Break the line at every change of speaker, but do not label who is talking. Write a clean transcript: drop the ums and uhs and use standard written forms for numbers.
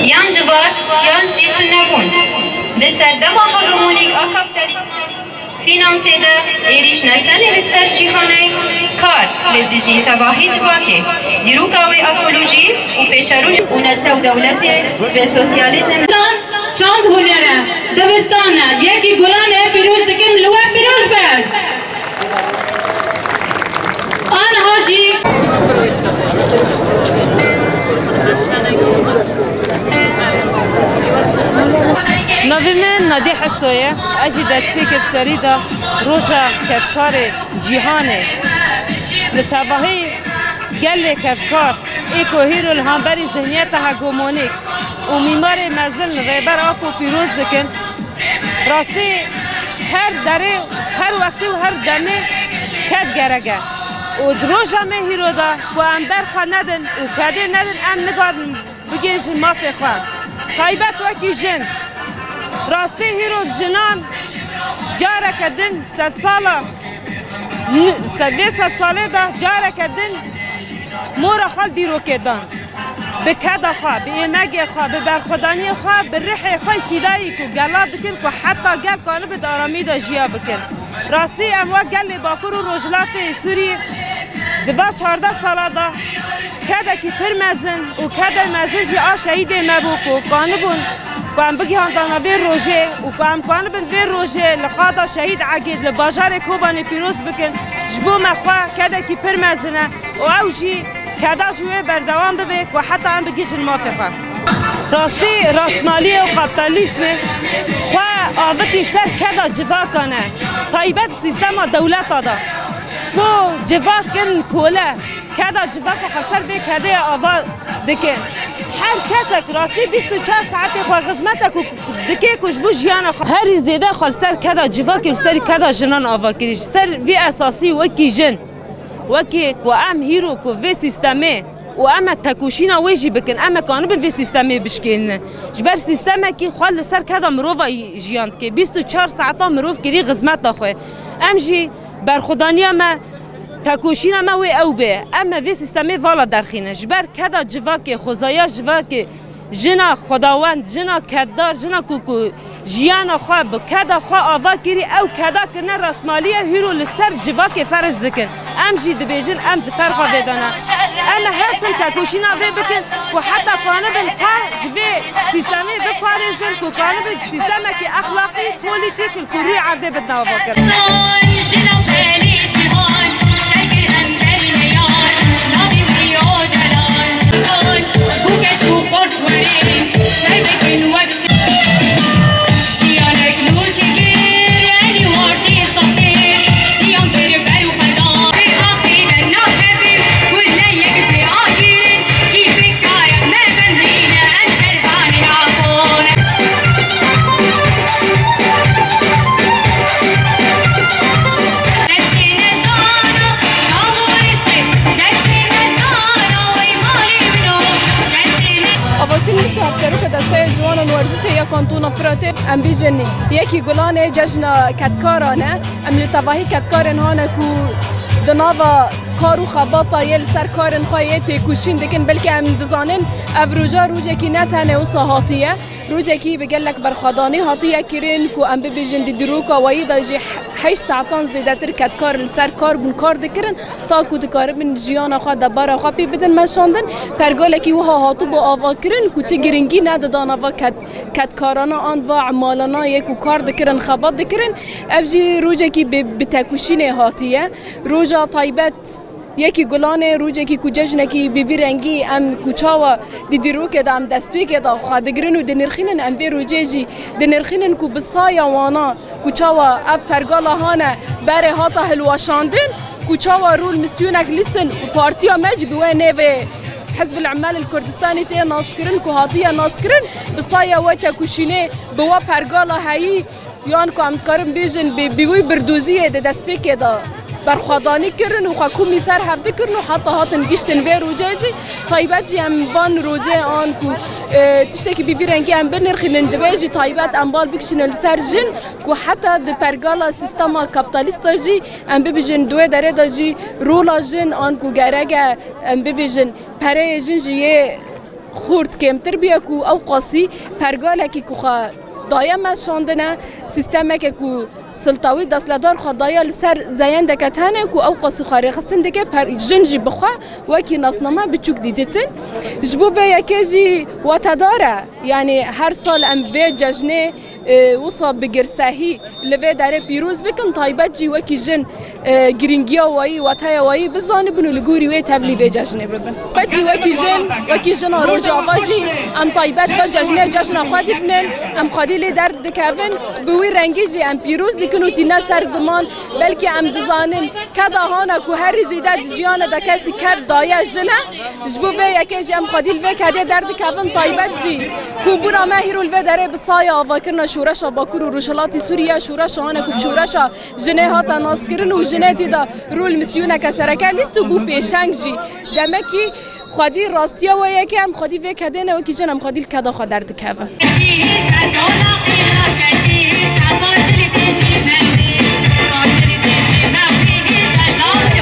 یان جواد یان جیتون نبون لسر دما هاگمونیک کاپیتالیسم فینانسی ده ایریش نتنه لسر جیهانه کار لدیجی تباهی جواکه دیروکاوی اکولوژی و پیشروش اونتسو دولتی و سوسیالیزم
چند هنره دبستانه یکی گلانه پیروز دکن لوه پیروز بد آنها جی
نوی من نادی حسویه اجی دستپیکت سریدا روژا کتکار جیهانه لطباهی گل کتکار ایکو هیرو الهامبری ذهنیت هگومونیک و میمار مزل غیبر آکو پیروز دکن راستی هر دره هر وقتی و هر دمه کت گرگه و دروژا مه هیرو دا و انبر خواه ندن و کده ندن ام نگار بگین جن مافی خواه طایبت وکی جن راستی هیرو جنان جاره کدن 100 ساله 100 ساله دا جاره کدن مورا خال دیرو کدن به کدا خواه به ایمگی خواه به برخودانی خواه به رحی خواه فیدایی که گلا دکن که حتی گل کانه به دارامی دا جیا بکن راستی اموا گل باکر و رجلات سوری دبا 14 ساله دا کدا که پر مزن و کدا مزن جی آ شهید مبو که کانه بون کام بگی هندانا وی روژه و کام کانه بن وی روژه لقادا شهید عقید لباجار کوبانی پیروز بکن جبو مخواه کدا که پر مزنه و او جی کدا جوه بردوام ببه و حتی هم بگیش الموافقه راستی راسمالی و کپیتالیسم خواه آوتی سر کدا جوا کنه طایبت سیستم دولت دا کو جوا کن کوله کدا جوا که خسر به کده آوا دکن هر کسک راستی 24 ساعت خواه خدمت دکه کشبو جیان خواه هر زیده خال سر کدا جوا که سر کدا جنان آوا کریش سر بی اساسی وکی جن وکی کو ام هیرو کو وی سیستمه و اما تکوشینا ویجی بکن اما کانو به وی سیستمه بشکن جبر سیستمه کی خال سر کدا مروف جیاند که 24 ساعت مروف کری خدمت داخوه ام جی برخودانی ما تکوشینا ما وی او به اما وی سیستمه والا درخینه جبر کدا جوا که خدایا جوا که جنا خداوند جنا کدار جنا کوکو جیانا خواه بکدا خواه آوا کری او کدا کنه رسمالیه هیرو لسر جوا که فرض دکن ام جی دبیجن ام فرق بدانه اما هر تن تکوشینا وی بکن و حتی کانه بالخواه جوی سیستمی بپارزن که کانه به سیستمی که اخلاقی پولیتیک الکوری عرده بدنا بکر
دسته جوان ورزش یا کانتون فراته ام بیجنی یکی گلانه جشن کتکارانه ام لطواهی کتکارن هانه کو دناوا کارو خباطا یل سر کارن خواهی کوشین دکن بلکه ام دزانن اف روجا روجه کی نتنه و صحاتیه روجه کی بگلک برخدانی هاتیه کرین کو ام بیجن دی دروکا وایی داجی 8 ساعتان زیده تر کتکار سر کار بون کار دکرن تا کو دکار بن جیانا خوا دبارا خوا پی بدن مشاندن پرگالکی و هاتو با آوا کرن کو تگرنگی ند دانوا کتکارانا آن و عمالانا یک و کار دکرن خبات دکرن اف جی روجه کی بتکوشین هاتیه روجا طایبت یکی گلانه روجه کی کجاجنه کی بیوی رنگی ام کوچاوا دیدیرو که دام دسپی که دا خادگرن و دنرخینن ام وی روجه جی دنرخینن کو بسایا وانا کوچاوا اف پرگالا هانه بره هاتا هلواشاندن کوچاوا رول مسیونک لیستن و پارتیا مج بوه نوه حزب العمال الكردستاني تي ناسكرن كهاتية ناسكرن بصايا وقتا كوشيني بوا پرگالا هاي يان كو امتكارن بيجن بيوي بردوزية ده دسپيكي دا برخوادانی کرن و خاکومی سر هفته کرن و حتی هاتن گشتن وی روجه جی طایبت جی ام بان روجه آن کو تشتی که بیوی رنگی ام بنرخینن دبی جی طایبت ام بال بکشن سر جن کو حتی د پرگالا سیستما کپیتالیستا جی ام ببیجن دوی داره دا جی رولا جن آن کو گرگه ام ببیجن پره جن جی خورد کمتر بیا کو او قاسی پرگال کی کو دایم شاندنه سیستم که کو سلطوی دستلدار خدایا لسر زین دکتانه کو او قاسی خاری خستن دکه پر جنجی بخوا و کی ناسنامه بچوک دیدتن جبو و یکیجی و تداره یعنی هر سال ام و جشنه وصل بگرسهی لوی داره پیروز بکن تایبت جی و کی جن گرینگیا وایی و تای وایی بزانه بنو لگوری و تبلی و جشنه ببن بچی و کی جن روجاواجی ام تایبت و جشن خودی بنن ام خادی درد دکون بوی رنگی جی ام پیروز دکنو تینا سر زمان بلکه ام دزانن کدا هانا کو هر زیده جیان دا کسی کرد دایه جنه جبو به یکی جی ام خادی الوی کده درد کون تایبت جی کو برا مهیرو الوی داره بسایه آوا کرنا شورش باکور و روشلاتی سوریه شورش هانا کو شورش جنه هاتا ناس کرن و جنه تی دا رول مسیونه کسرکه لیستو بو پیشنگ جی دمکی خادی راستیه و یکی هم خادی وی کده نه و کی جنم خادی کدا خا درد کون
Thank you.